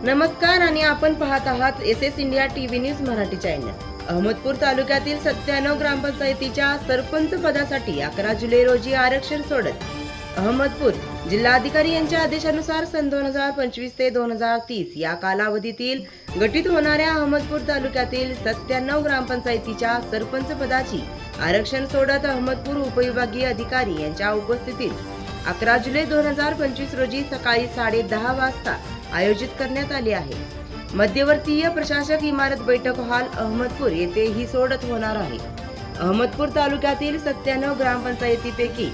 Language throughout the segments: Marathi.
नमस्कार आणि आपण पाहत आहात S India TV news Marathi channel. Ahmedpur तालुक्यातील 97 ग्रामपंचायतीच्या सरपंच पदासाठी 11 जुलै रोजी आरक्षण सोडत अहमदपूर जिल्हाधिकारी यांच्या आदेशानुसार सन 2025 ते 2030 या कालावधीतील गठीत होणाऱ्या अहमदपूर तालुक्यातील 97 ग्रामपंचायतीच्या सरपंच पदाची आरक्षण सोडत अहमदपूर उपविभागीय अधिकारी यांच्या उपस्थितीत 11 जुलै 2025 रोजी सकाळी 10:30 वाजता आयोजित करण्यात आले आहे। मध्यवर्तीय प्रशासक इमारत बैठक हॉल अहमदपूर येथे ही सोडत होणार आहे। अहमदपूर तालुक्यातील 97 ग्रामपंचायतीपैकी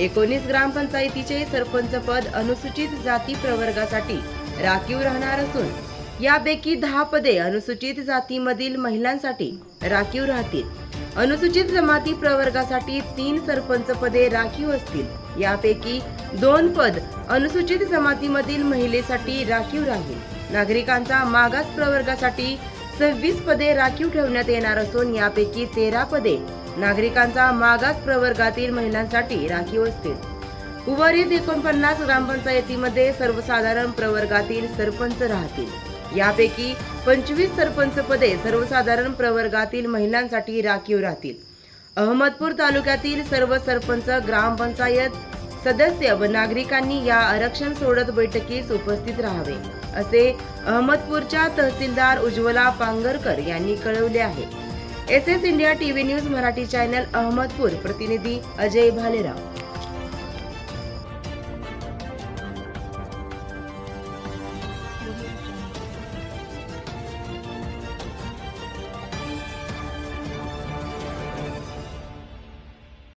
19 ग्रामपंचायतीचे सरपंच पद अनुसूचित जाती प्रवर्गासाठी राखीव राहणार असून यापैकी 10 पदे अनुसूचित जातीमधील महिलांसाठी राखीव राहतील। अनुसूचित जमाती प्रवर्गासाठी 3 सरपंच पदे राखीव असतील। यापैकी 2 पद अनुसूचित जमातीमधील महिलेसाठी राखीव राहील। नागरिकांचा मागास प्रवर्गासाठी 26 पदे राखीव ठेवण्यात येणार असून यापैकी 13 पदे नागरिकांचा मागास प्रवर्गातील महिलांसाठी राखीव असतील। उर्वरित 49 ग्रामपंचायतीमध्ये सर्वसाधारण प्रवर्गातील सरपंच राहतील। यापैकी 25 सरपंच पदे सर्वसाधारण प्रवर्गातील महिलांसाठी राखीव राहतील। अहमदपूर तालुक्यातील सर्व सरपंच, ग्रामपंचायत सदस्य व नागरिकांनी या आरक्षण सोडत बैठकीस उपस्थित राहावे असे अहमदपूरच्या तहसीलदार उज्ज्वला पांगरकर यांनी कळवले आहे। S India TV news Marathi channel Ahmedpur प्रतिनिधी अजय भालेराव।